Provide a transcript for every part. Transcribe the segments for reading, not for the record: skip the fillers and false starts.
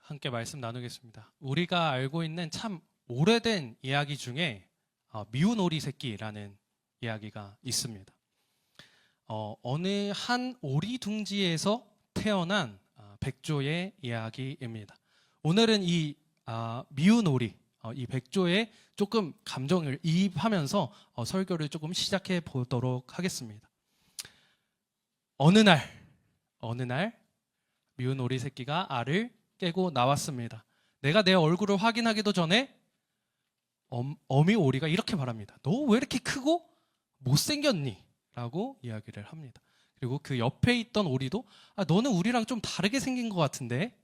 함께 말씀 나누겠습니다. 우리가 알고 있는 참 오래된 이야기 중에 미운 오리 새끼라는 이야기가 있습니다. 어느 한 오리 둥지에서 태어난 백조의 이야기입니다. 오늘은 이 미운 오리, 이 백조의 조금 감정을 이입하면서 설교를 조금 시작해 보도록 하겠습니다. 어느 날 미운 오리 새끼가 알을 깨고 나왔습니다. 내가 내 얼굴을 확인하기도 전에 어미 오리가 이렇게 말합니다. 너 왜 이렇게 크고 못생겼니? 라고 이야기를 합니다. 그리고 그 옆에 있던 오리도 너는 우리랑 좀 다르게 생긴 것 같은데,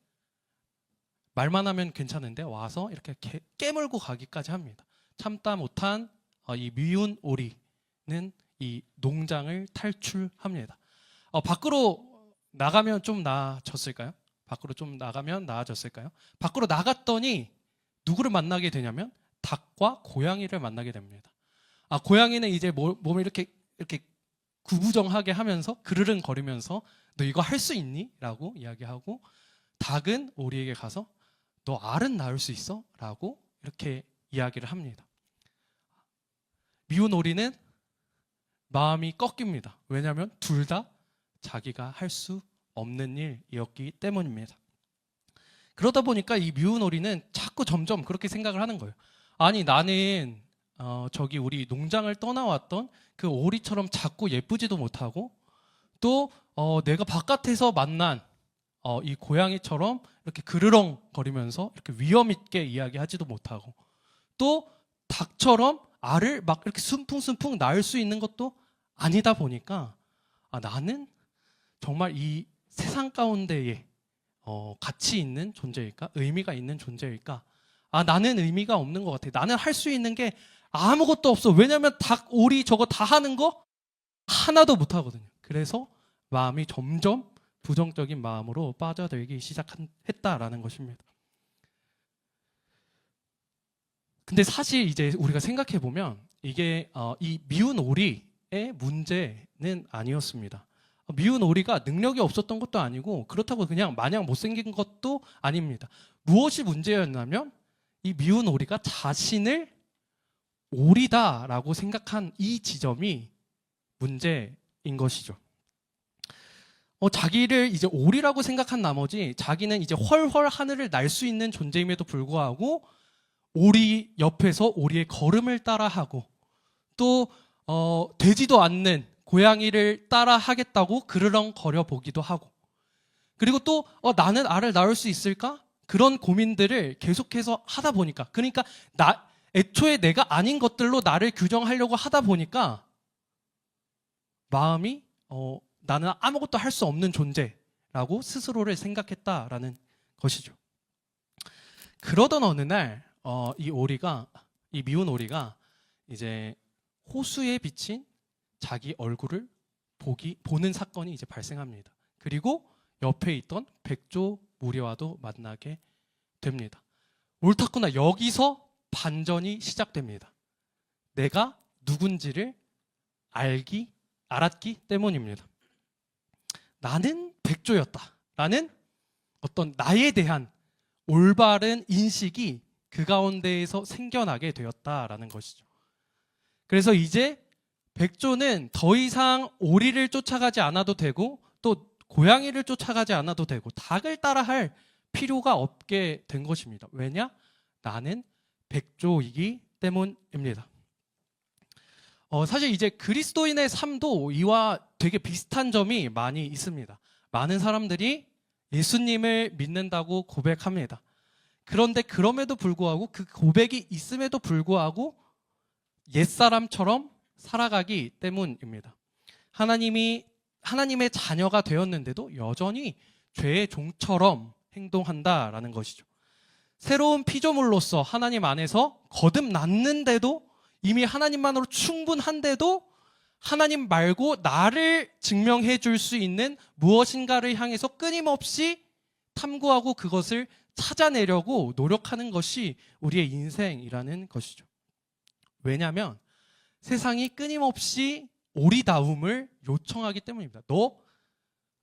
말만 하면 괜찮은데 와서 이렇게 깨물고 가기까지 합니다. 참다 못한 이 미운 오리는 이 농장을 탈출합니다. 밖으로 나가면 좀 나아졌을까요? 밖으로 나갔더니 누구를 만나게 되냐면 닭과 고양이를 만나게 됩니다. 고양이는 이제 몸을 이렇게 구부정하게 하면서 그르릉거리면서 너 이거 할 수 있니? 라고 이야기하고, 닭은 오리에게 가서 너 알은 낳을 수 있어? 라고 이렇게 이야기를 합니다. 미운 오리는 마음이 꺾입니다. 왜냐하면 둘 다 자기가 할 수 없는 일이었기 때문입니다. 그러다 보니까 이 미운 오리는 자꾸 점점 그렇게 생각을 하는 거예요. 아니, 나는 저기 우리 농장을 떠나왔던 그 오리처럼 작고 예쁘지도 못하고, 또 내가 바깥에서 만난 이 고양이처럼 이렇게 그르렁거리면서 이렇게 위험 있게 이야기하지도 못하고, 또 닭처럼 알을 막 이렇게 순풍순풍 낳을 수 있는 것도 아니다 보니까 나는 정말 이 세상 가운데에 가치 있는 존재일까? 의미가 있는 존재일까? 나는 의미가 없는 것 같아. 나는 할 수 있는 게 아무것도 없어. 왜냐면 닭, 오리 저거 다 하는 거 하나도 못 하거든요. 그래서 마음이 점점 부정적인 마음으로 빠져들기 시작했다라는 것입니다. 근데 사실 이제 우리가 생각해 보면 이게 이 미운 오리의 문제는 아니었습니다. 미운 오리가 능력이 없었던 것도 아니고, 그렇다고 그냥 마냥 못생긴 것도 아닙니다. 무엇이 문제였냐면 이 미운 오리가 자신을 오리다라고 생각한 이 지점이 문제인 것이죠. 자기를 이제 오리라고 생각한 나머지 자기는 이제 훨훨 하늘을 날 수 있는 존재임에도 불구하고 오리 옆에서 오리의 걸음을 따라하고, 또 되지도 않는 고양이를 따라 하겠다고 그르렁거려 보기도 하고, 그리고 또 나는 알을 낳을 수 있을까? 그런 고민들을 계속해서 하다 보니까, 그러니까 애초에 내가 아닌 것들로 나를 규정하려고 하다 보니까 마음이 나는 아무것도 할 수 없는 존재라고 스스로를 생각했다라는 것이죠. 그러던 어느 날 이 미운 오리가 이제 호수에 비친 자기 얼굴을 보는 사건이 이제 발생합니다. 그리고 옆에 있던 백조 무리와도 만나게 됩니다. 옳다구나, 여기서 반전이 시작됩니다. 내가 누군지를 알았기 때문입니다. 나는 백조였다 라는 어떤 나에 대한 올바른 인식이 그 가운데에서 생겨나게 되었다라는 것이죠. 그래서 이제 백조는 더 이상 오리를 쫓아가지 않아도 되고, 또 고양이를 쫓아가지 않아도 되고, 닭을 따라할 필요가 없게 된 것입니다. 왜냐? 나는 백조이기 때문입니다. 사실 이제 그리스도인의 삶도 이와 되게 비슷한 점이 많이 있습니다. 많은 사람들이 예수님을 믿는다고 고백합니다. 그런데 그럼에도 불구하고, 그 고백이 있음에도 불구하고 옛사람처럼 살아가기 때문입니다. 하나님의 자녀가 되었는데도 여전히 죄의 종처럼 행동한다라는 것이죠. 새로운 피조물로서 하나님 안에서 거듭났는데도, 이미 하나님만으로 충분한데도 하나님 말고 나를 증명해 줄 수 있는 무엇인가를 향해서 끊임없이 탐구하고 그것을 찾아내려고 노력하는 것이 우리의 인생이라는 것이죠. 왜냐하면 세상이 끊임없이 오리다움을 요청하기 때문입니다. 너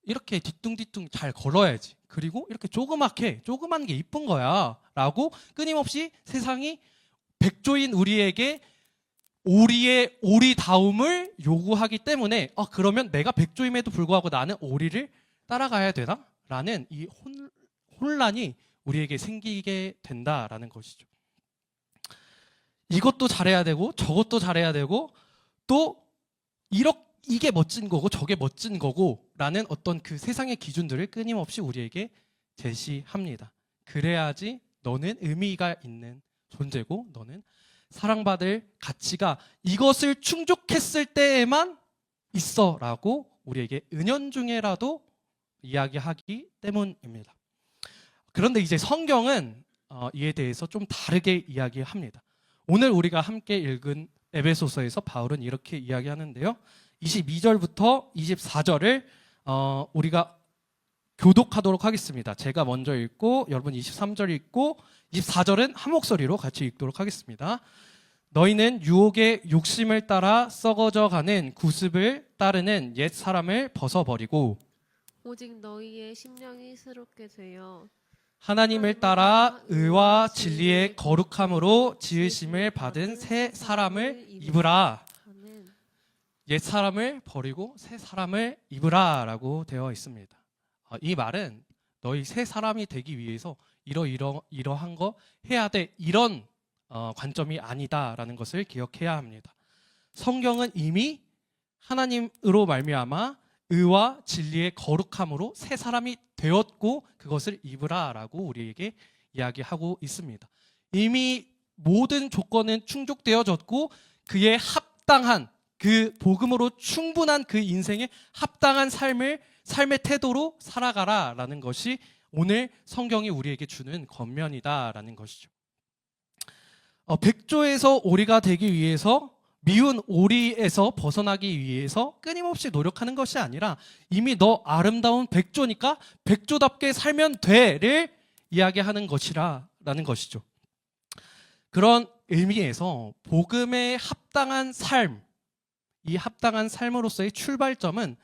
이렇게 뒤뚱뒤뚱 잘 걸어야지. 그리고 이렇게 조그만 게 이쁜 거야 라고 끊임없이 세상이 백조인 우리에게 오리다움을 요구하기 때문에 그러면 내가 백조임에도 불구하고 나는 오리를 따라가야 되나? 라는 이 혼란이 우리에게 생기게 된다라는 것이죠. 이것도 잘해야 되고 저것도 잘해야 되고 또 이게 멋진 거고 저게 멋진 거고 라는 어떤 그 세상의 기준들을 끊임없이 우리에게 제시합니다. 그래야지 너는 의미가 있는 존재고 너는 사랑받을 가치가 이것을 충족했을 때에만 있어 라고 우리에게 은연중에라도 이야기하기 때문입니다. 그런데 이제 성경은 이에 대해서 좀 다르게 이야기합니다. 오늘 우리가 함께 읽은 에베소서에서 바울은 이렇게 이야기하는데요. 22절부터 24절을 우리가 교독하도록 하겠습니다. 제가 먼저 읽고 여러분 23절 읽고 24절은 한 목소리로 같이 읽도록 하겠습니다. 너희는 유혹의 욕심을 따라 썩어져 가는 구습을 따르는 옛 사람을 벗어버리고 오직 너희의 심령이 새롭게 되어 하나님을 따라 의와 진리의 거룩함으로 지으심을 받은 새 사람을 입으라. 하는 옛 사람을 버리고 새 사람을 입으라 라고 되어 있습니다. 이 말은 너희 새 사람이 되기 위해서 이러한 거 해야 돼 이런 관점이 아니다라는 것을 기억해야 합니다. 성경은 이미 하나님으로 말미암아 의와 진리의 거룩함으로 새 사람이 되었고 그것을 입으라라고 우리에게 이야기하고 있습니다. 이미 모든 조건은 충족되어졌고 그에 합당한 그 복음으로 충분한 그 인생에 합당한 삶의 태도로 살아가라라는 것이 오늘 성경이 우리에게 주는 권면이다라는 것이죠. 백조에서 오리가 되기 위해서 미운 오리에서 벗어나기 위해서 끊임없이 노력하는 것이 아니라 이미 너 아름다운 백조니까 백조답게 살면 돼를 이야기하는 것이라는 것이죠. 그런 의미에서 복음에 합당한 삶, 이 합당한 삶으로서의 출발점은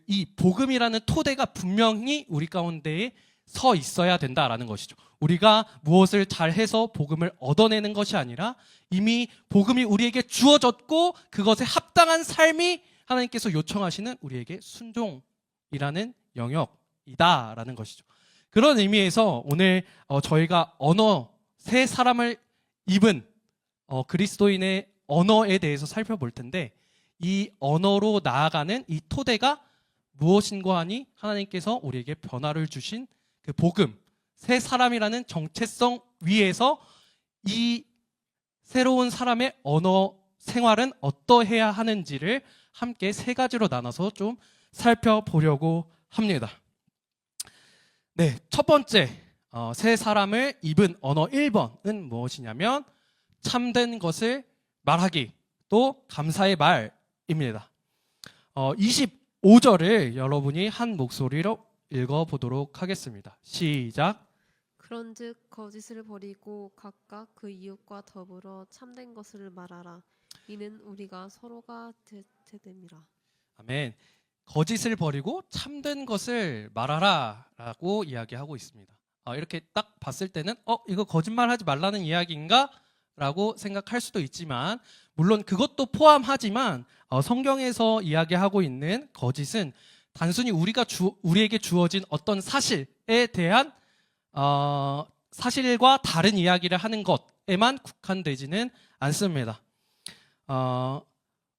이 복음이라는 토대가 분명히 우리 가운데에 서 있어야 된다라는 것이죠. 우리가 무엇을 잘해서 복음을 얻어내는 것이 아니라 이미 복음이 우리에게 주어졌고 그것에 합당한 삶이 하나님께서 요청하시는 우리에게 순종이라는 영역이다라는 것이죠. 그런 의미에서 오늘 저희가 새 사람을 입은 그리스도인의 언어에 대해서 살펴볼 텐데 이 언어로 나아가는 이 토대가 무엇인가 하니 하나님께서 우리에게 변화를 주신 그 복음, 새 사람이라는 정체성 위에서 이 새로운 사람의 언어 생활은 어떠해야 하는지를 함께 세 가지로 나눠서 좀 살펴보려고 합니다. 네, 첫 번째 새 사람을 입은 언어 1번은 무엇이냐면 참된 것을 말하기, 또 감사의 말입니다. 25절을 여러분이 한 목소리로 읽어보도록 하겠습니다. 시작. 그런즉 거짓을 버리고 각각 그 이웃과 더불어 참된 것을 말하라. 이는 우리가 서로가 대됨이라. 아멘. 거짓을 버리고 참된 것을 말하라 라고 이야기하고 있습니다. 이렇게 딱 봤을 때는 이거 거짓말하지 말라는 이야기인가? 라고 생각할 수도 있지만 물론 그것도 포함하지만 성경에서 이야기하고 있는 거짓은 단순히 우리에게 주어진 어떤 사실에 대한 사실과 다른 이야기를 하는 것에만 국한되지는 않습니다.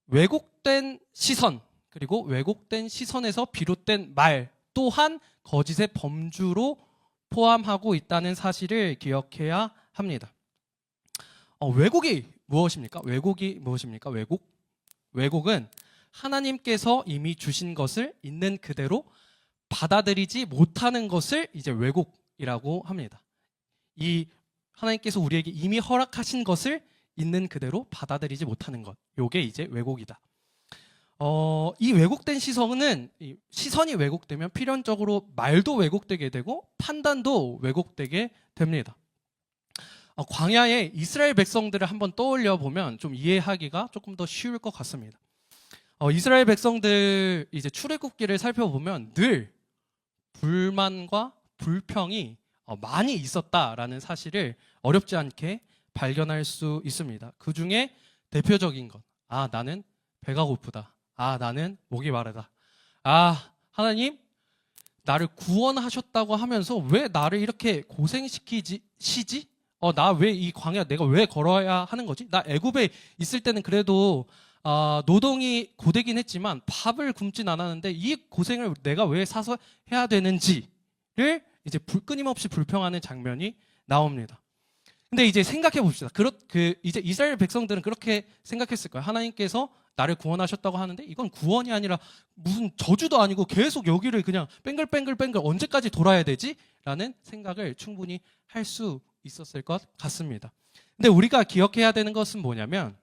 왜곡된 시선 그리고 왜곡된 시선에서 비롯된 말 또한 거짓의 범주로 포함하고 있다는 사실을 기억해야 합니다. 왜곡이 무엇입니까? 왜곡은 하나님께서 이미 주신 것을 있는 그대로 받아들이지 못하는 것을 이제 왜곡이라고 합니다. 이 하나님께서 우리에게 이미 허락하신 것을 있는 그대로 받아들이지 못하는 것, 요게 이제 왜곡이다. 이 왜곡된 시선이 왜곡되면 필연적으로 말도 왜곡되게 되고 판단도 왜곡되게 됩니다. 광야의 이스라엘 백성들을 한번 떠올려 보면 좀 이해하기가 조금 더 쉬울 것 같습니다. 이스라엘 백성들 이제 출애굽기를 살펴보면 늘 불만과 불평이 많이 있었다라는 사실을 어렵지 않게 발견할 수 있습니다. 그 중에 대표적인 것, 나는 배가 고프다. 나는 목이 마르다. 하나님, 나를 구원하셨다고 하면서 왜 나를 이렇게 고생시키시지? 나 왜 이 광야 내가 왜 걸어야 하는 거지? 나 애굽에 있을 때는 그래도 노동이 고되긴 했지만 밥을 굶진 않았는데 이 고생을 내가 왜 사서 해야 되는지를 이제 끊임없이 불평하는 장면이 나옵니다. 근데 이제 생각해 봅시다. 이제 이스라엘 백성들은 그렇게 생각했을 거예요. 하나님께서 나를 구원하셨다고 하는데 이건 구원이 아니라 무슨 저주도 아니고 계속 여기를 그냥 뱅글뱅글 언제까지 돌아야 되지? 라는 생각을 충분히 할 수 있었을 것 같습니다. 근데 우리가 기억해야 되는 것은 뭐냐면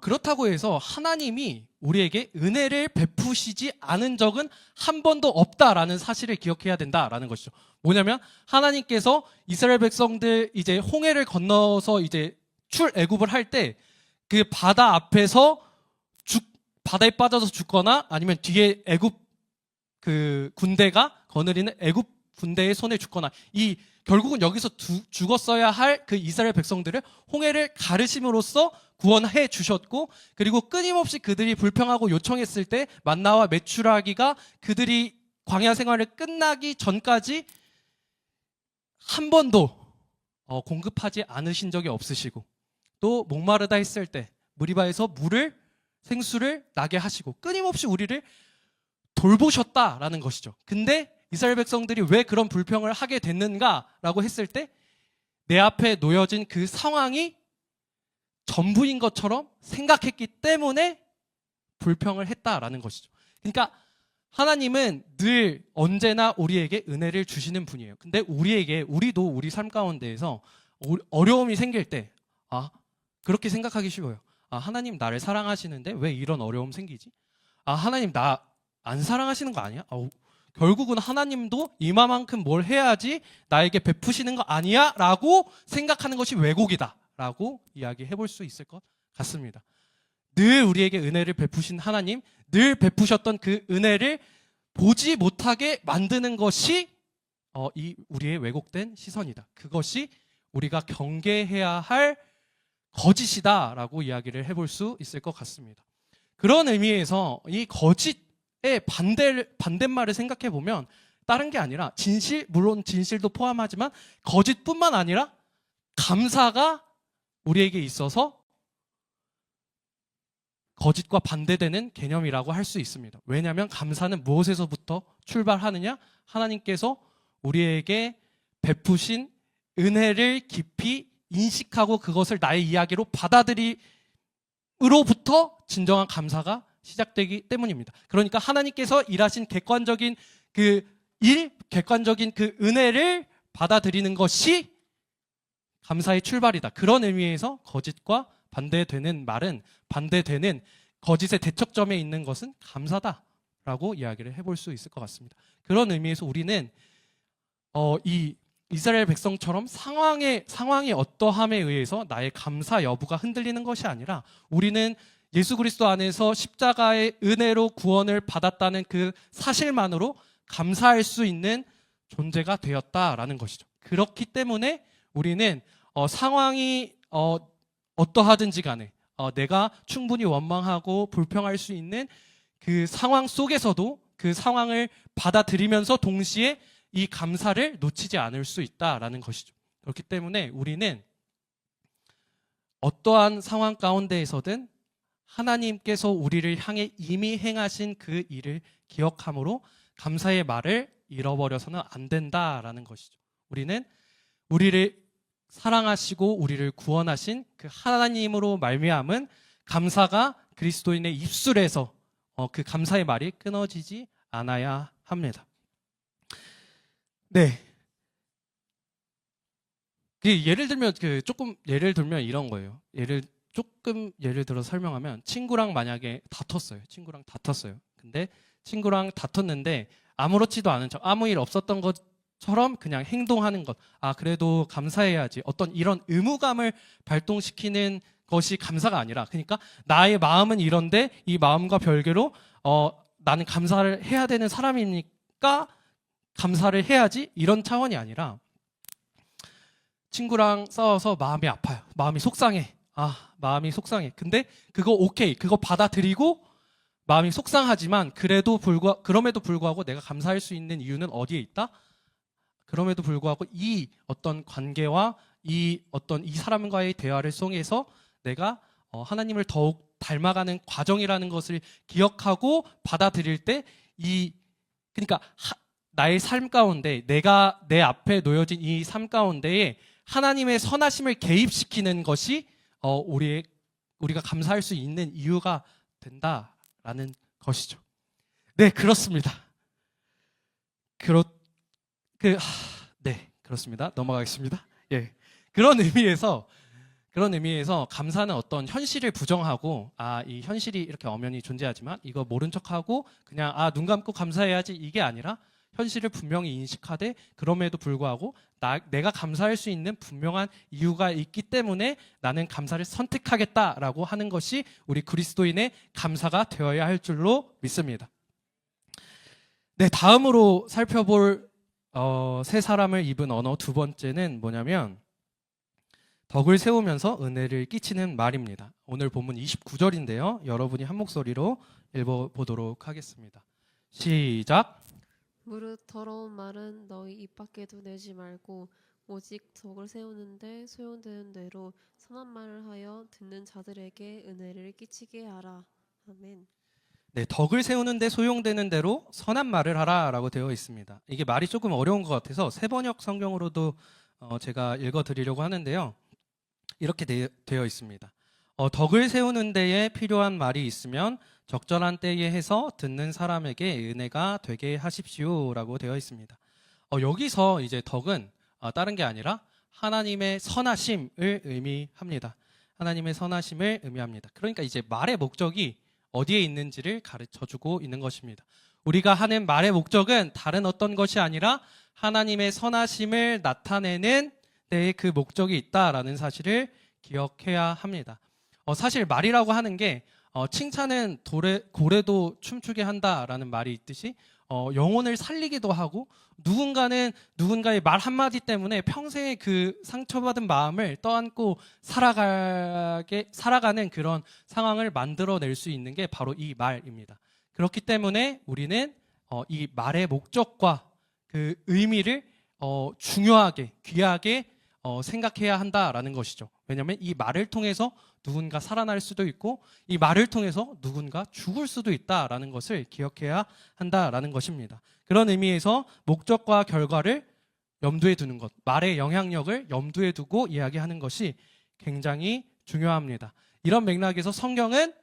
그렇다고 해서 하나님이 우리에게 은혜를 베푸시지 않은 적은 한 번도 없다라는 사실을 기억해야 된다라는 것이죠. 뭐냐면 하나님께서 이스라엘 백성들 이제 홍해를 건너서 이제 출애굽을 할 때 그 바다 앞에서 바다에 빠져서 죽거나 아니면 뒤에 애굽 그 군대가 거느리는 애굽 군대의 손에 죽거나 결국은 여기서 죽었어야 할 그 이스라엘 백성들을 홍해를 가르심으로써 구원해 주셨고, 그리고 끊임없이 그들이 불평하고 요청했을 때 만나와 메추라기가 그들이 광야 생활을 끝나기 전까지 한 번도 공급하지 않으신 적이 없으시고, 또 목마르다 했을 때 무리바에서 생수를 나게 하시고 끊임없이 우리를 돌보셨다라는 것이죠. 근데 이스라엘 백성들이 왜 그런 불평을 하게 됐는가라고 했을 때 내 앞에 놓여진 그 상황이 전부인 것처럼 생각했기 때문에 불평을 했다라는 것이죠. 그러니까 하나님은 늘 언제나 우리에게 은혜를 주시는 분이에요. 근데 우리도 우리 삶 가운데에서 어려움이 생길 때 그렇게 생각하기 쉬워요. 하나님 나를 사랑하시는데 왜 이런 어려움 생기지? 하나님 나 안 사랑하시는 거 아니야? 결국은 하나님도 이만큼 뭘 해야지 나에게 베푸시는 거 아니야? 라고 생각하는 것이 왜곡이다 라고 이야기해 볼 수 있을 것 같습니다. 늘 우리에게 은혜를 베푸신 하나님, 늘 베푸셨던 그 은혜를 보지 못하게 만드는 것이 우리의 왜곡된 시선이다. 그것이 우리가 경계해야 할 거짓이다라고 이야기를 해볼 수 있을 것 같습니다. 그런 의미에서 이 거짓의 반대말을 생각해 보면 다른 게 아니라 물론 진실도 포함하지만 거짓뿐만 아니라 감사가 우리에게 있어서 거짓과 반대되는 개념이라고 할 수 있습니다. 왜냐하면 감사는 무엇에서부터 출발하느냐? 하나님께서 우리에게 베푸신 은혜를 깊이 인식하고 그것을 나의 이야기로 받아들이로부터 진정한 감사가 시작되기 때문입니다. 그러니까 하나님께서 일하신 객관적인 객관적인 그 은혜를 받아들이는 것이 감사의 출발이다. 그런 의미에서 거짓과 반대되는 거짓의 대척점에 있는 것은 감사다라고 이야기를 해볼 수 있을 것 같습니다. 그런 의미에서 우리는 이 이스라엘 백성처럼 상황이 어떠함에 의해서 나의 감사 여부가 흔들리는 것이 아니라 우리는 예수 그리스도 안에서 십자가의 은혜로 구원을 받았다는 그 사실만으로 감사할 수 있는 존재가 되었다라는 것이죠. 그렇기 때문에 우리는 상황이 어떠하든지 간에 내가 충분히 원망하고 불평할 수 있는 그 상황 속에서도 그 상황을 받아들이면서 동시에 이 감사를 놓치지 않을 수 있다라는 것이죠. 그렇기 때문에 우리는 어떠한 상황 가운데에서든 하나님께서 우리를 향해 이미 행하신 그 일을 기억함으로 감사의 말을 잃어버려서는 안 된다라는 것이죠. 우리는 우리를 사랑하시고 우리를 구원하신 그 하나님으로 말미암은 감사가 그리스도인의 입술에서 그 감사의 말이 끊어지지 않아야 합니다. 네. 예를 들면 예를 들면 이런 거예요. 예를 들어서 설명하면 친구랑 만약에 다퉜어요. 근데 친구랑 다퉜는데 아무렇지도 않은 척, 아무 일 없었던 것처럼 그냥 행동하는 것. 그래도 감사해야지. 어떤 이런 의무감을 발동시키는 것이 감사가 아니라, 그러니까 나의 마음은 이런데 이 마음과 별개로 나는 감사를 해야 되는 사람이니까 그러니까 감사를 해야지 이런 차원이 아니라 친구랑 싸워서 마음이 아파요. 마음이 속상해. 마음이 속상해. 근데 그거 오케이. 그거 받아들이고 마음이 속상하지만 그럼에도 불구하고 내가 감사할 수 있는 이유는 어디에 있다? 그럼에도 불구하고 이 어떤 관계와 이 사람과의 대화를 통해서 내가 하나님을 더욱 닮아가는 과정이라는 것을 기억하고 받아들일 때 그러니까 나의 삶 가운데 내 앞에 놓여진 이 삶 가운데에 하나님의 선하심을 개입시키는 것이 우리가 감사할 수 있는 이유가 된다라는 것이죠. 네, 그렇습니다. 네, 그렇습니다. 넘어가겠습니다. 예. 그런 의미에서 감사는 어떤 현실을 부정하고 이 현실이 이렇게 엄연히 존재하지만 이거 모른 척하고 그냥 눈 감고 감사해야지 이게 아니라 현실을 분명히 인식하되 그럼에도 불구하고 내가 감사할 수 있는 분명한 이유가 있기 때문에 나는 감사를 선택하겠다라고 하는 것이 우리 그리스도인의 감사가 되어야 할 줄로 믿습니다. 네, 다음으로 살펴볼 세 사람을 입은 언어 두 번째는 뭐냐면 덕을 세우면서 은혜를 끼치는 말입니다. 오늘 본문 29절인데요. 여러분이 한 목소리로 읽어보도록 하겠습니다. 시작. 무릇 더러운 말은 너희 입 밖에도 내지 말고 오직 덕을 세우는데 소용되는 대로 선한 말을 하여 듣는 자들에게 은혜를 끼치게 하라. 아멘. 네, 덕을 세우는데 소용되는 대로 선한 말을 하라라고 되어 있습니다. 이게 말이 조금 어려운 것 같아서 세번역 성경으로도 제가 읽어드리려고 하는데요. 이렇게 되어 있습니다. 덕을 세우는 데에 필요한 말이 있으면 적절한 때에 해서 듣는 사람에게 은혜가 되게 하십시오라고 되어 있습니다. 여기서 이제 덕은 다른 게 아니라 하나님의 선하심을 의미합니다. 하나님의 선하심을 의미합니다. 그러니까 이제 말의 목적이 어디에 있는지를 가르쳐주고 있는 것입니다. 우리가 하는 말의 목적은 다른 어떤 것이 아니라 하나님의 선하심을 나타내는 데에 그 목적이 있다라는 사실을 기억해야 합니다. 사실 말이라고 하는 게 칭찬은 고래도 춤추게 한다라는 말이 있듯이 영혼을 살리기도 하고 누군가는 누군가의 말 한마디 때문에 평생의 그 상처받은 마음을 떠안고 살아가는 그런 상황을 만들어낼 수 있는 게 바로 이 말입니다. 그렇기 때문에 우리는 이 말의 목적과 그 의미를 중요하게 귀하게 생각해야 한다라는 것이죠. 왜냐하면 이 말을 통해서 누군가 살아날 수도 있고 이 말을 통해서 누군가 죽을 수도 있다라는 것을 기억해야 한다라는 것입니다. 그런 의미에서 목적과 결과를 염두에 두는 것, 말의 영향력을 염두에 두고 이야기하는 것이 굉장히 중요합니다. 이런 맥락에서 성경은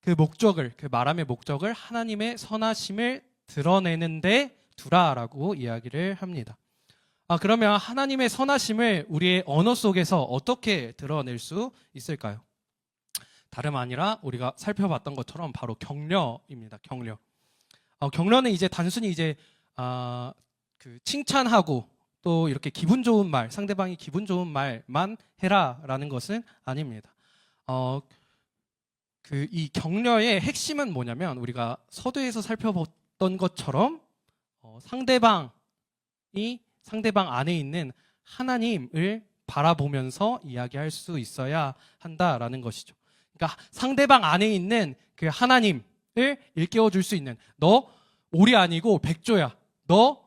그 말함의 목적을 하나님의 선하심을 드러내는데 두라라고 이야기를 합니다. 그러면 하나님의 선하심을 우리의 언어 속에서 어떻게 드러낼 수 있을까요? 다름 아니라 우리가 살펴봤던 것처럼 바로 격려입니다. 격려. 격려는 이제 단순히 그 칭찬하고 또 이렇게 기분 좋은 말, 상대방이 기분 좋은 말만 해라라는 것은 아닙니다. 이 격려의 핵심은 뭐냐면 우리가 서두에서 살펴봤던 것처럼 상대방 안에 있는 하나님을 바라보면서 이야기할 수 있어야 한다라는 것이죠. 그러니까 상대방 안에 있는 그 하나님을 일깨워 줄 수 있는 너 오리 아니고 백조야. 너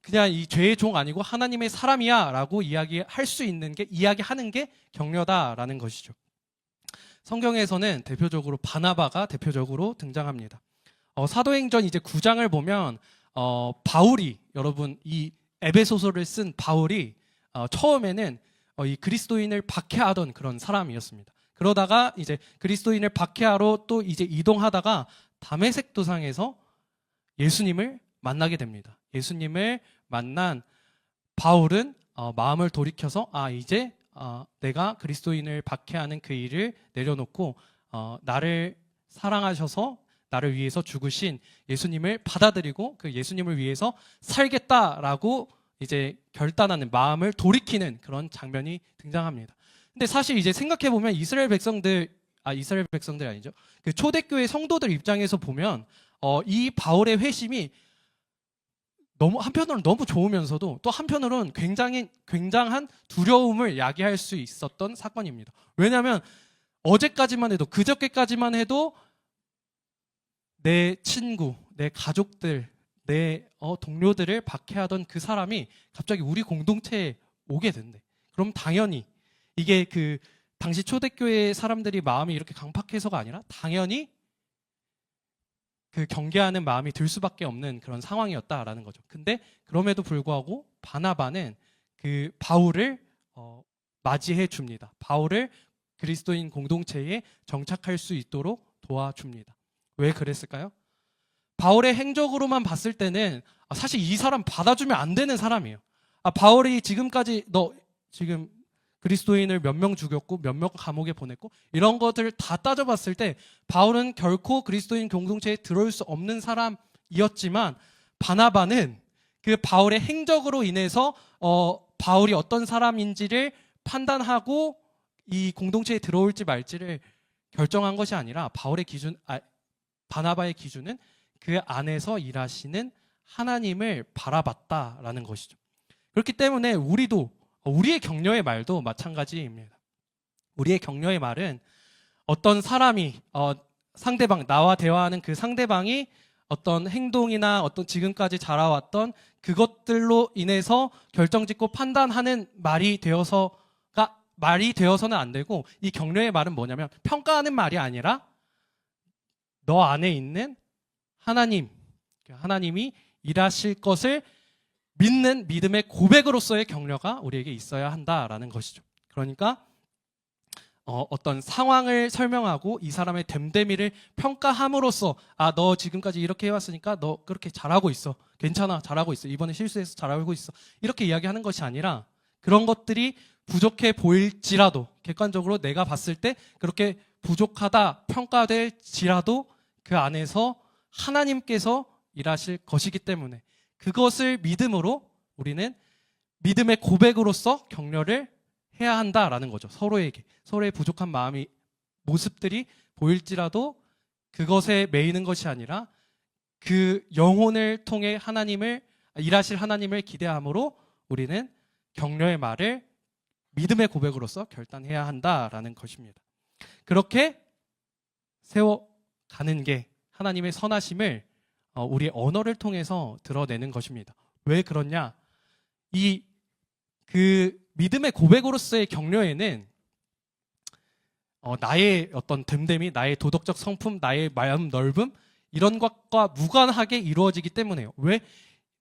그냥 이 죄의 종 아니고 하나님의 사람이야 라고 이야기하는 게 격려다라는 것이죠. 성경에서는 대표적으로 바나바가 대표적으로 등장합니다. 사도행전 이제 9장을 보면 바울이 여러분 이 에베소서를 쓴 바울이 처음에는 이 그리스도인을 박해하던 그런 사람이었습니다. 그러다가 이제 그리스도인을 박해하러 또 이제 이동하다가 다메섹 도상에서 예수님을 만나게 됩니다. 예수님을 만난 바울은 마음을 돌이켜서 이제 내가 그리스도인을 박해하는 그 일을 내려놓고 나를 사랑하셔서 나를 위해서 죽으신 예수님을 받아들이고 그 예수님을 위해서 살겠다라고 이제 결단하는 마음을 돌이키는 그런 장면이 등장합니다. 근데 사실 이제 생각해 보면 이스라엘 백성들이 아니죠. 그 초대교회 성도들 입장에서 보면 이 바울의 회심이 너무 한편으로는 너무 좋으면서도 또 한편으로는 굉장한 두려움을 야기할 수 있었던 사건입니다. 왜냐하면 어제까지만 해도 그저께까지만 해도 내 친구, 내 가족들, 내 동료들을 박해하던 그 사람이 갑자기 우리 공동체에 오게 된대. 그럼 당연히 이게 그 당시 초대교회 사람들이 마음이 이렇게 강팍해서가 아니라 당연히 그 경계하는 마음이 들 수밖에 없는 그런 상황이었다라는 거죠. 근데 그럼에도 불구하고 바나바는 그 바울을 맞이해 줍니다. 바울을 그리스도인 공동체에 정착할 수 있도록 도와줍니다. 왜 그랬을까요? 바울의 행적으로만 봤을 때는 사실 이 사람 받아주면 안 되는 사람이에요. 바울이 지금까지 너 지금 그리스도인을 몇 명 죽였고 몇 명 감옥에 보냈고 이런 것들을 다 따져봤을 때 바울은 결코 그리스도인 공동체에 들어올 수 없는 사람이었지만 바나바는 그 바울의 행적으로 인해서 바울이 어떤 사람인지를 판단하고 이 공동체에 들어올지 말지를 결정한 것이 아니라 바나바의 기준은 그 안에서 일하시는 하나님을 바라봤다라는 것이죠. 그렇기 때문에 우리의 격려의 말도 마찬가지입니다. 우리의 격려의 말은 어떤 사람이 나와 대화하는 그 상대방이 어떤 행동이나 어떤 지금까지 자라왔던 그것들로 인해서 결정짓고 판단하는 말이 되어서는 안 되고, 이 격려의 말은 뭐냐면 평가하는 말이 아니라 너 안에 있는 하나님이 일하실 것을 믿는 믿음의 고백으로서의 격려가 우리에게 있어야 한다라는 것이죠. 그러니까 어떤 상황을 설명하고 이 사람의 됨됨이를 평가함으로써 너 지금까지 이렇게 해왔으니까 너 그렇게 잘하고 있어. 괜찮아. 잘하고 있어. 이번에 실수해서 잘하고 있어. 이렇게 이야기하는 것이 아니라 그런 것들이 부족해 보일지라도 객관적으로 내가 봤을 때 그렇게 부족하다 평가될지라도 그 안에서 하나님께서 일하실 것이기 때문에 그것을 믿음으로 우리는 믿음의 고백으로서 격려를 해야 한다라는 거죠. 서로의 부족한 모습들이 보일지라도 그것에 매이는 것이 아니라 그 영혼을 통해 일하실 하나님을 기대함으로 우리는 격려의 말을 믿음의 고백으로서 결단해야 한다라는 것입니다. 그렇게 세워가는 게 하나님의 선하심을 우리의 언어를 통해서 드러내는 것입니다. 왜 그러냐? 그 믿음의 고백으로서의 격려에는 나의 어떤 됨됨이, 나의 도덕적 성품, 나의 마음 넓음 이런 것과 무관하게 이루어지기 때문에요. 왜?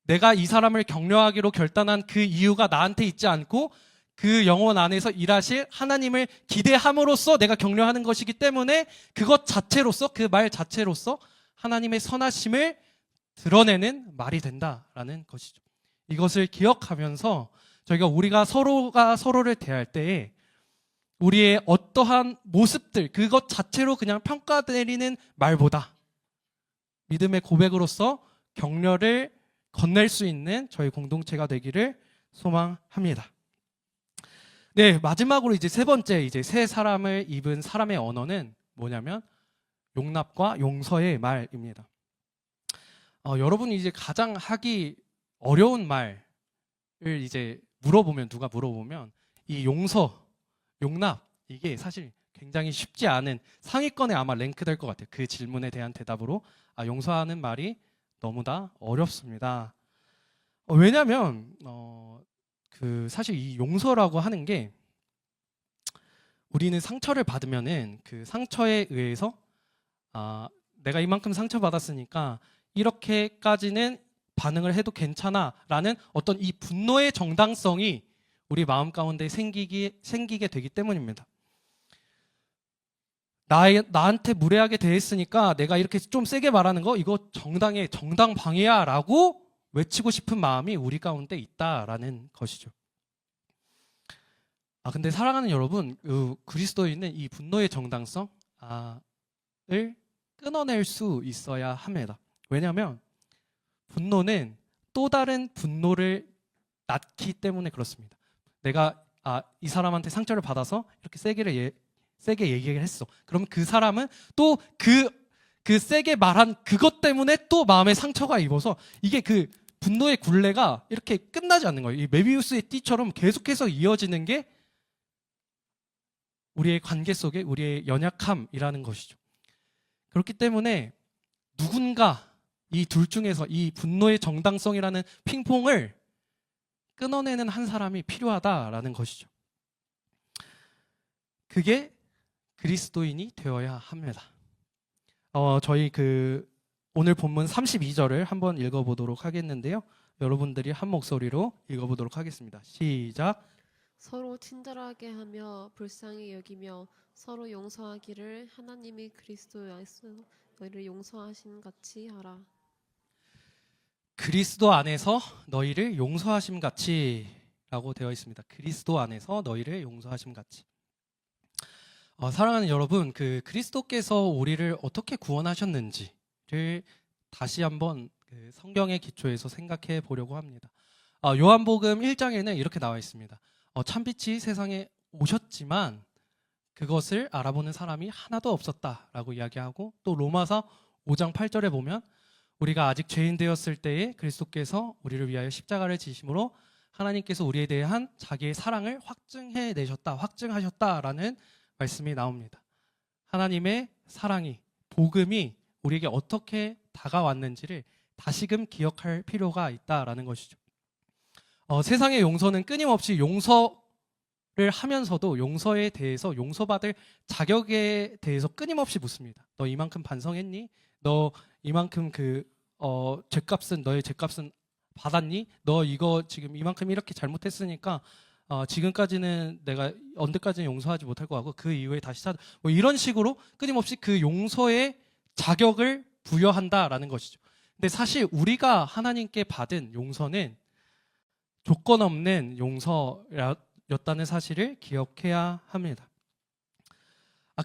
내가 이 사람을 격려하기로 결단한 그 이유가 나한테 있지 않고 그 영혼 안에서 일하실 하나님을 기대함으로써 내가 격려하는 것이기 때문에 그것 자체로서, 그 말 자체로서 하나님의 선하심을 드러내는 말이 된다라는 것이죠. 이것을 기억하면서 우리가 서로가 서로를 대할 때에 우리의 어떠한 모습들, 그것 자체로 그냥 평가 내리는 말보다 믿음의 고백으로서 격려를 건넬 수 있는 저희 공동체가 되기를 소망합니다. 네, 마지막으로 이제 세 번째, 새 사람을 입은 사람의 언어는 뭐냐면 용납과 용서의 말입니다. 여러분이 이제 가장 하기 어려운 말을 누가 물어보면 이 용납, 이게 사실 굉장히 쉽지 않은 상위권에 아마 랭크될 것 같아요. 그 질문에 대한 대답으로 용서하는 말이 너무나 어렵습니다. 왜냐하면 사실 이 용서라고 하는 게 우리는 상처를 받으면은 그 상처에 의해서 내가 이만큼 상처받았으니까 이렇게까지는 반응을 해도 괜찮아라는 어떤 이 분노의 정당성이 우리 마음 가운데 생기게 되기 때문입니다. 나한테 무례하게 대했으니까 내가 이렇게 좀 세게 말하는 거 이거 정당방위야 라고 외치고 싶은 마음이 우리 가운데 있다라는 것이죠. 근데 사랑하는 여러분, 그리스도인은 이 분노의 정당성을 끊어낼 수 있어야 합니다. 왜냐하면 분노는 또 다른 분노를 낳기 때문에 그렇습니다. 내가 이 사람한테 상처를 받아서 이렇게 세게 얘기를 했어. 그럼 그 사람은 또 그 세게 말한 그것 때문에 또 마음에 상처가 입어서 이게 그 분노의 굴레가 이렇게 끝나지 않는 거예요. 이 메비우스의 띠처럼 계속해서 이어지는 게 우리의 관계 속에 우리의 연약함이라는 것이죠. 그렇기 때문에 누군가 이 둘 중에서 이 분노의 정당성이라는 핑퐁을 끊어내는 한 사람이 필요하다라는 것이죠. 그게 그리스도인이 되어야 합니다. 저희 오늘 본문 32절을 한번 읽어보도록 하겠는데요. 여러분들이 한 목소리로 읽어보도록 하겠습니다. 시작. 서로 친절하게 하며 불쌍히 여기며 서로 용서하기를 하나님이 그리스도 안에서 너희를 용서하신 같이 하라. 그리스도 안에서 너희를 용서하심 같이 라고 되어 있습니다. 그리스도 안에서 너희를 용서하심 같이. 사랑하는 여러분, 그리스도께서 우리를 어떻게 구원하셨는지를 다시 한번 성경의 기초에서 생각해 보려고 합니다. 요한복음 1장에는 이렇게 나와 있습니다. 참빛이 세상에 오셨지만 그것을 알아보는 사람이 하나도 없었다라고 이야기하고, 또 로마서 5장 8절에 보면 우리가 아직 죄인 되었을 때에 그리스도께서 우리를 위하여 십자가를 지심으로 하나님께서 우리에 대한 자기의 사랑을 확증하셨다라는 말씀이 나옵니다. 하나님의 사랑이, 복음이 우리에게 어떻게 다가왔는지를 다시금 기억할 필요가 있다라는 것이죠. 세상의 용서는 끊임없이 용서를 하면서도 용서에 대해서, 용서받을 자격에 대해서 끊임없이 묻습니다. 너 이만큼 반성했니? 너 이만큼 너의 죄값은 받았니? 너 이거 지금 이만큼 이렇게 잘못했으니까 지금까지는 내가 언제까지는 용서하지 못할 것 같고 그 이후에 다시 뭐 이런 식으로 끊임없이 그 용서의 자격을 부여한다라는 것이죠. 근데 사실 우리가 하나님께 받은 용서는 조건 없는 용서였다는 사실을 기억해야 합니다.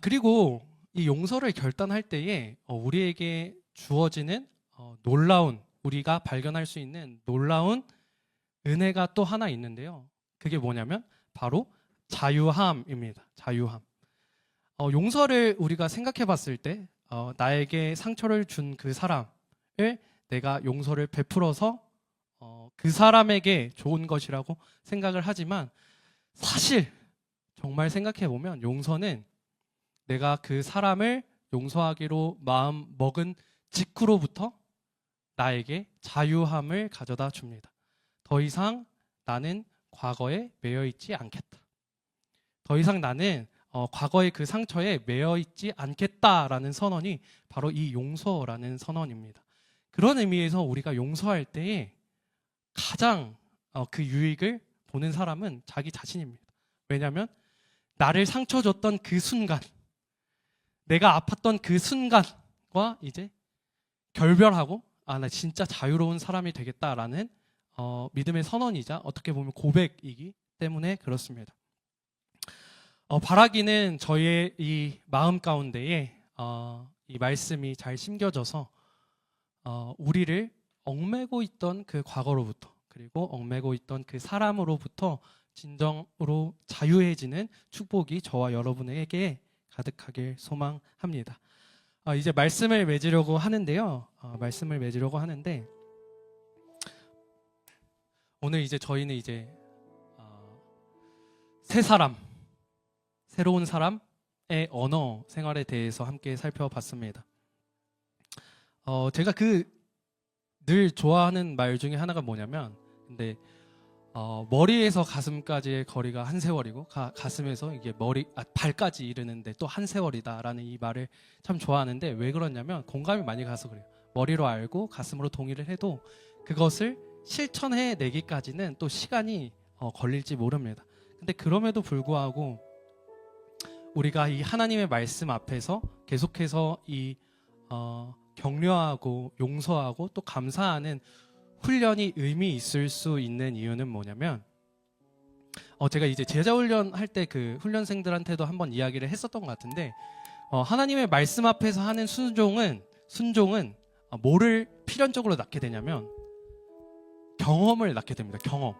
그리고 이 용서를 결단할 때에 우리에게 주어지는 우리가 발견할 수 있는 놀라운 은혜가 또 하나 있는데요. 그게 뭐냐면 바로 자유함입니다. 자유함. 용서를 우리가 생각해 봤을 때 나에게 상처를 준 그 사람을 내가 용서를 베풀어서 그 사람에게 좋은 것이라고 생각을 하지만, 사실 정말 생각해 보면 용서는 내가 그 사람을 용서하기로 마음 먹은 직후로부터 나에게 자유함을 가져다 줍니다. 더 이상 나는 과거에 매여 있지 않겠다. 더 이상 나는 과거의 그 상처에 매여 있지 않겠다라는 선언이 바로 이 용서라는 선언입니다. 그런 의미에서 우리가 용서할 때에 가장 그 유익을 보는 사람은 자기 자신입니다. 왜냐하면 나를 상처 줬던 그 순간, 내가 아팠던 그 순간과 이제 결별하고 나 진짜 자유로운 사람이 되겠다라는 믿음의 선언이자 어떻게 보면 고백이기 때문에 그렇습니다. 바라기는 저의 이 마음 가운데에 이 말씀이 잘 심겨져서 우리를 얽매고 있던 그 과거로부터, 그리고 얽매고 있던 그 사람으로부터 진정으로 자유해지는 축복이 저와 여러분에게 가득하길 소망합니다. 이제 말씀을 맺으려고 하는데요. 오늘 이제 저희는 이제 새로운 사람의 언어 생활에 대해서 함께 살펴봤습니다. 제가 늘 좋아하는 말 중에 하나가 뭐냐면, 근데 머리에서 가슴까지의 거리가 한 세월이고 가슴에서 이게 발까지 이르는데 또 한 세월이다라는 이 말을 참 좋아하는데, 왜 그러냐면 공감이 많이 가서 그래요. 머리로 알고 가슴으로 동의를 해도 그것을 실천해 내기까지는 또 시간이 걸릴지 모릅니다. 근데 그럼에도 불구하고 우리가 이 하나님의 말씀 앞에서 계속해서 이 격려하고 용서하고 또 감사하는 훈련이 의미 있을 수 있는 이유는 뭐냐면, 제가 이제 제자 훈련 할 때 그 훈련생들한테도 한번 이야기를 했었던 것 같은데, 하나님의 말씀 앞에서 하는 순종은 뭐를 필연적으로 낳게 되냐면 경험을 낳게 됩니다. 경험.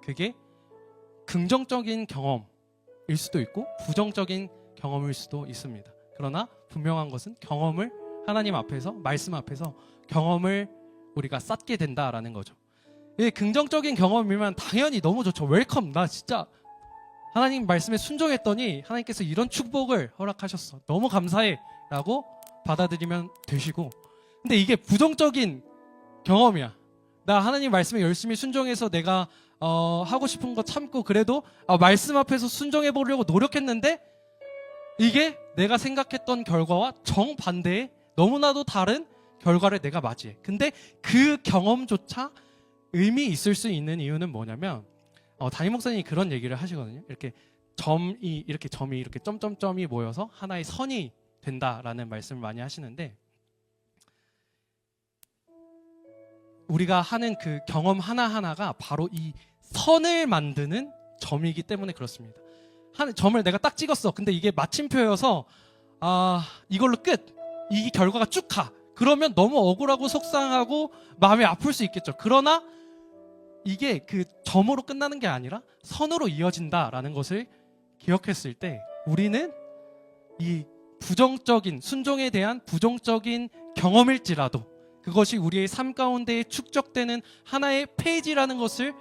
그게 긍정적인 경험일 수도 있고 부정적인 경험일 수도 있습니다. 그러나 분명한 것은 하나님 앞에서, 말씀 앞에서 경험을 우리가 쌓게 된다라는 거죠. 예, 긍정적인 경험이면 당연히 너무 좋죠. 웰컴. 나 진짜 하나님 말씀에 순종했더니 하나님께서 이런 축복을 허락하셨어. 너무 감사해. 라고 받아들이면 되시고. 근데 이게 부정적인 경험이야. 나 하나님 말씀에 열심히 순종해서 내가 하고 싶은 거 참고 그래도 말씀 앞에서 순종해 보려고 노력했는데 이게 내가 생각했던 결과와 정반대의 너무나도 다른 결과를 내가 맞이해. 근데 그 경험조차 의미 있을 수 있는 이유는 뭐냐면 담임 목사님이 그런 얘기를 하시거든요. 이렇게 점이 이렇게 점점점이 모여서 하나의 선이 된다라는 말씀을 많이 하시는데 우리가 하는 그 경험 하나하나가 바로 이 선을 만드는 점이기 때문에 그렇습니다. 한 점을 내가 딱 찍었어. 근데 이게 마침표여서 이걸로 끝. 이 결과가 쭉 가. 그러면 너무 억울하고 속상하고 마음이 아플 수 있겠죠. 그러나 이게 그 점으로 끝나는 게 아니라 선으로 이어진다라는 것을 기억했을 때 우리는 이 부정적인 순종에 대한 부정적인 경험일지라도 그것이 우리의 삶 가운데 축적되는 하나의 페이지라는 것을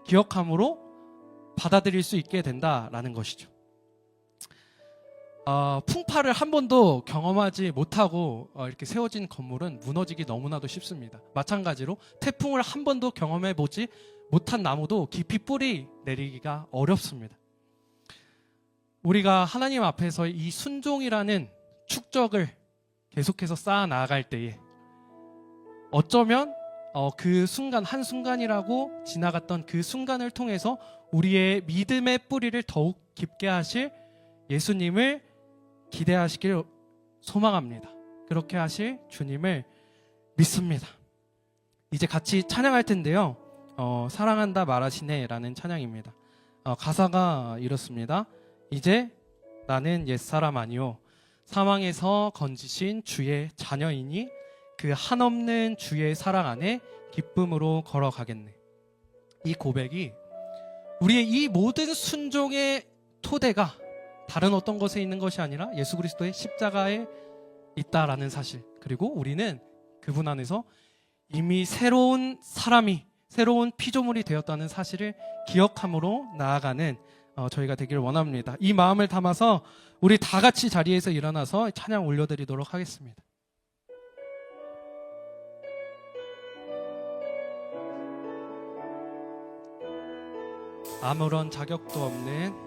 기억함으로 받아들일 수 있게 된다라는 것이죠. 풍파를 한 번도 경험하지 못하고 이렇게 세워진 건물은 무너지기 너무나도 쉽습니다. 마찬가지로 태풍을 한 번도 경험해보지 못한 나무도 깊이 뿌리 내리기가 어렵습니다. 우리가 하나님 앞에서 이 순종이라는 축적을 계속해서 쌓아 나아갈 때에 어쩌면 그 순간 한순간이라고 지나갔던 그 순간을 통해서 우리의 믿음의 뿌리를 더욱 깊게 하실 예수님을 기대하시길 소망합니다. 그렇게 하실 주님을 믿습니다. 이제 같이 찬양할 텐데요. 사랑한다 말하시네 라는 찬양입니다. 가사가 이렇습니다. 이제 나는 옛사람 아니요 사망에서 건지신 주의 자녀이니 그 한없는 주의 사랑 안에 기쁨으로 걸어가겠네. 이 고백이 우리의 이 모든 순종의 토대가 다른 어떤 것에 있는 것이 아니라 예수 그리스도의 십자가에 있다라는 사실, 그리고 우리는 그분 안에서 이미 새로운 사람이, 새로운 피조물이 되었다는 사실을 기억함으로 나아가는 저희가 되기를 원합니다. 이 마음을 담아서 우리 다 같이 자리에서 일어나서 찬양 올려드리도록 하겠습니다. 아무런 자격도 없는,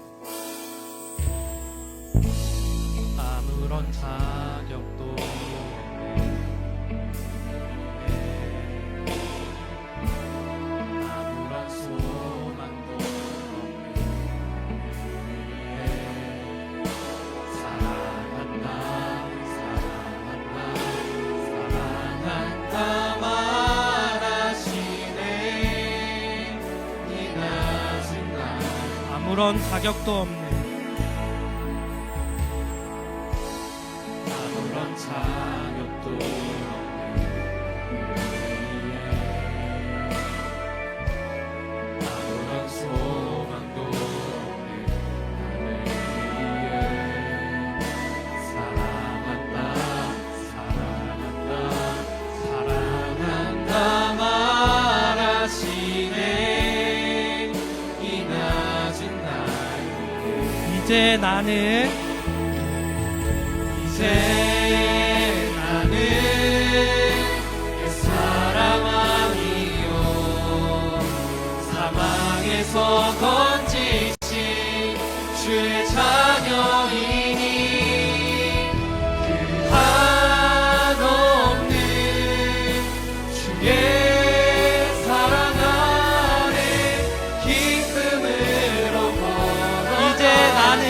아무런 자격도 없는, 아무런 소망도 없는 사랑한다, 사랑한다, 사랑한다 말하시네. 이 낮은 날 아무런 자격도 없는, 자격도 아무런 소망도 없는 나를 위해 사랑한다, 사랑한다, 사랑한다 말하시네. 이 낮은 날 이제 나는 옛사람 아니요 사망에서 건지신 주의 자녀이니 그 한없는 주의 사랑 안에 기쁨으로 걸어 이제 나는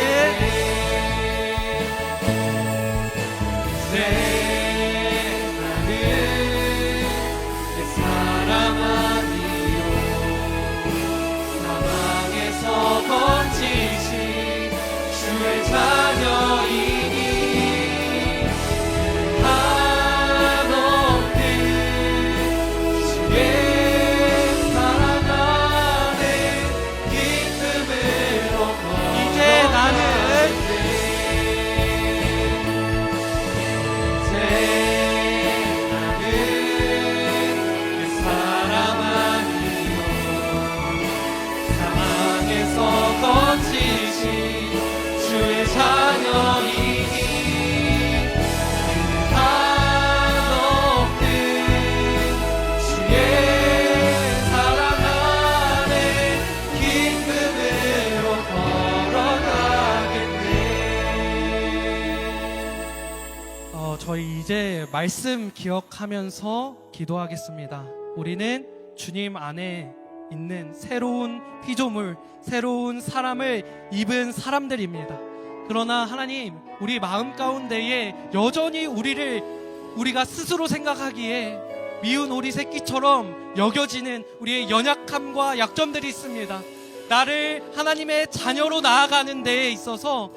사랑 아니요 사망에서 주의 자녀이니 한없는 주의 사랑 안에 기쁨으로 걸어가겠네. 저희 이제 말씀 기억하면서 기도하겠습니다. 우리는 주님 안에 있는 새로운 피조물, 새로운 사람을 입은 사람들입니다. 그러나 하나님, 우리 마음 가운데에 여전히 우리가 스스로 생각하기에 미운 오리 새끼처럼 여겨지는 우리의 연약함과 약점들이 있습니다. 나를 하나님의 자녀로 나아가는 데에 있어서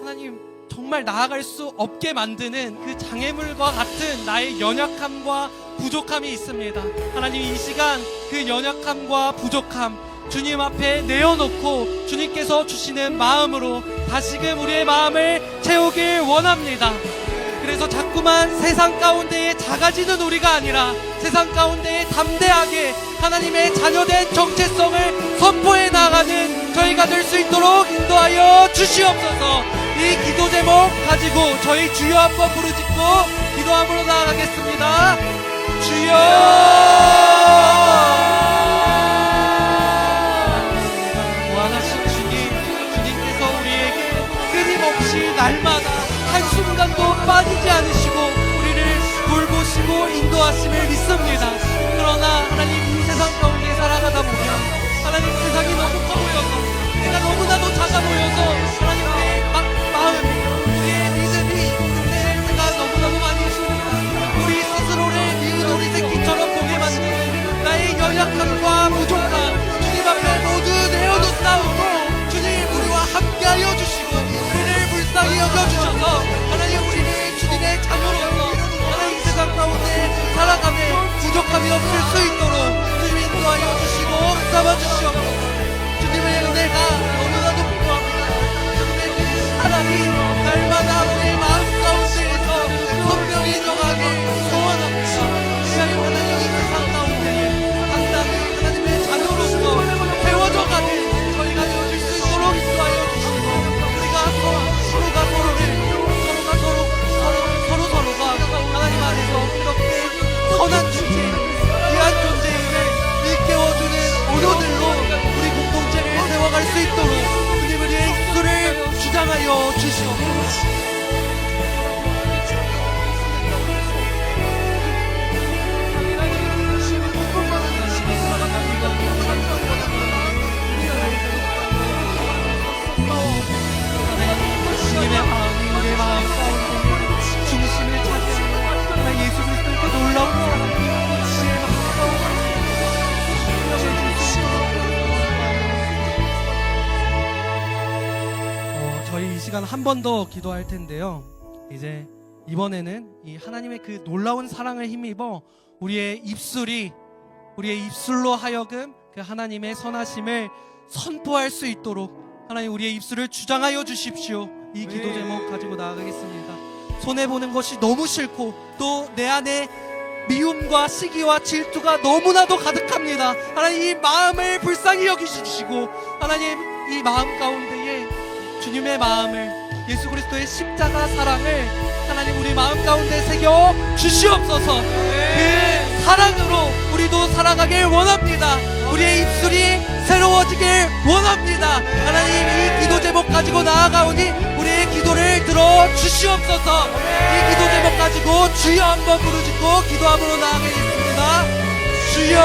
하나님 정말 나아갈 수 없게 만드는 그 장애물과 같은 나의 연약함과 부족함이 있습니다. 하나님, 이 시간 그 연약함과 부족함 주님 앞에 내어놓고 주님께서 주시는 마음으로 다시금 우리의 마음을 채우길 원합니다. 그래서 자꾸만 세상 가운데에 작아지는 우리가 아니라 세상 가운데에 담대하게 하나님의 자녀된 정체성을 선포해 나가는 저희가 될 수 있도록 인도하여 주시옵소서. 이 기도 제목 가지고 저희 주여 한번 부르짖고 기도함으로 나아가겠습니다. 주여, 무한하신 주님께서 우리에게 끊임없이 날마다 한순간도 빠지지 않으시고 우리를 돌보시고 인도하심을 믿습니다. 그러나 하나님, 이 세상 가운데 살아가다 보면 하나님, 세상이 너무 커 보여서, 내가 너무나도 작아 보여서 하나님, 우리의 마음, 우리의 믿음이 내가 너무나도 많이 있습니다. 우리 스스로를 미운 오리 새끼처럼 보게 만드는 나의 연약함과 부족함 주님 앞에 모두 내어놓사오고 주님 우리와 함께하여 주시고 우리를 불쌍히 여겨주셔서 하나님, 우리는 주님의 자녀로서 하나님 세상 가운데 살아가며 부족함이 없을 수 있도록 주님 인도하여 주시고 잡아주시옵소서. 주님의 은혜가 너무나도 필요합니다. 주님의 그 사랑이 날마다 우리의 마음 가운데에서 선명히 정하게 소원합니다. 시간이 하나님, 이 세상 가운데에 당당히 하나님의 자녀로서 세워져가는 저희가 되어질 수 있도록 인도하여 주시고 우리가 서로가 하나님 안에서 이렇게 선한 존재, 귀한 존재임을 일깨워주는 오늘들로 우리 공동체를 세워갈 수 있도록 주님의 입술을 주장하여 주시옵소서. 주님의 마음이 우리의 마음 가운데 중심을 차지하는 예수 그리스도의 그 놀라운 사랑이 우리의 마음 가운데 저희 이 시간 한 번 더 기도할 텐데요. 이제 이번에는 이 하나님의 그 놀라운 사랑을 힘입어 우리의 입술로 하여금 그 하나님의 선하심을 선포할 수 있도록 하나님, 우리의 입술을 주장하여 주십시오. 이 기도 제목 가지고 나아가겠습니다. 손해보는 것이 너무 싫고 또 내 안에 미움과 시기와 질투가 너무나도 가득합니다. 하나님, 이 마음을 불쌍히 여기시고 하나님, 이 마음 가운데에 주님의 마음을, 예수 그리스도의 십자가 사랑을 하나님 우리 마음 가운데 새겨 주시옵소서. 그 사랑으로 우리도 살아가길 원합니다. 우리의 입술이 새로워지길 원합니다. 하나님, 이 기도 제목 가지고 나아가오니 우리의 기도를 들어 주시옵소서. 이 기도 제목 가지고 주여 한번 부르짖고 기도함으로 나아가겠습니다. 주여,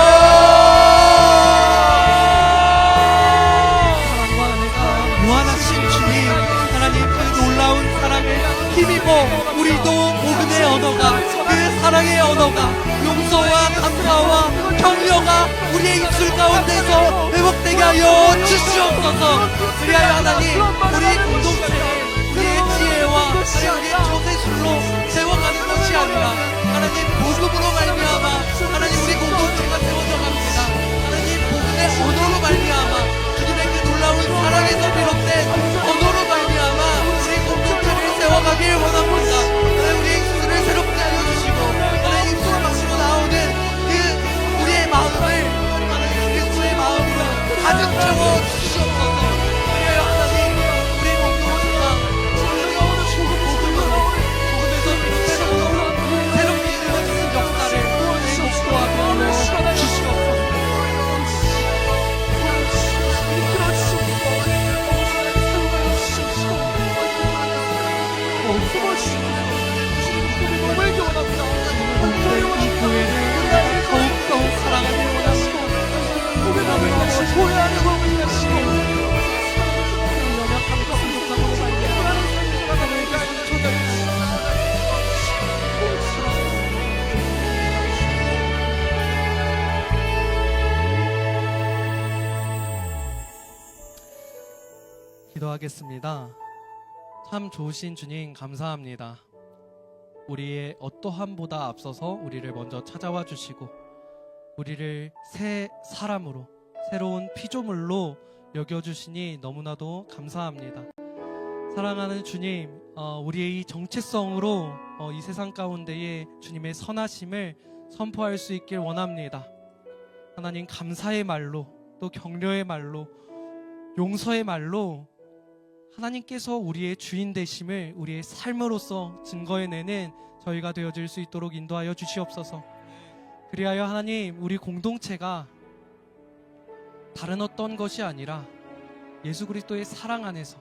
사랑과 은혜가 무한하신 주님, 하나님 그 놀라운 사랑을 힘입어 우리도 복음의 언어가, 그 사랑의 언어가, 용서와 감사와 격려가 우리의 입술 가운데서 회복되게 하여 주시옵소서. 그리하여 하나님, 우리 공동체를 우리의 지혜와 우리의 조세술로 세워가는 것이 아니라 하나님 복음으로 말미암아 하나님 우리 공동체가 세워져 갑니다. 하나님 복음의 언어로 말미암아 주님의 그 놀라운 사랑에서 비롯된 언어로 말미암아 우리 공동체를 세워가길 원합니다. 하나님, 우리의 입술을 새롭게 하여 주시고 하나님 입술을 마시고 나오는 그 우리의 마음을 하나님 그리스도의 마음으로 가득 채워 주시옵소서. 그리하여 하나님 기도하겠습니다. 참 좋으신 주님 감사합니다. 우리의 어떠함보다 앞서서 우리를 먼저 찾아와 주시고 우리를 새 사람으로 새로운 피조물로 여겨주시니 너무나도 감사합니다. 사랑하는 주님, 우리의 이 정체성으로 이 세상 가운데에 주님의 선하심을 선포할 수 있길 원합니다. 하나님, 감사의 말로, 또 격려의 말로, 용서의 말로 하나님께서 우리의 주인 되심을 우리의 삶으로서 증거해내는 저희가 되어질 수 있도록 인도하여 주시옵소서. 그리하여 하나님, 우리 공동체가 다른 어떤 것이 아니라 예수 그리스도의 사랑 안에서,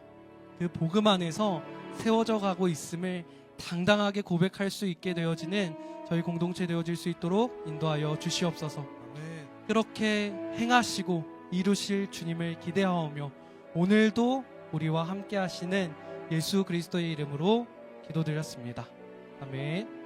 그 복음 안에서 세워져 가고 있음을 당당하게 고백할 수 있게 되어지는 저희 공동체 되어질 수 있도록 인도하여 주시옵소서. 그렇게 행하시고 이루실 주님을 기대하오며 오늘도 우리와 함께 하시는 예수 그리스도의 이름으로 기도드렸습니다. 아멘.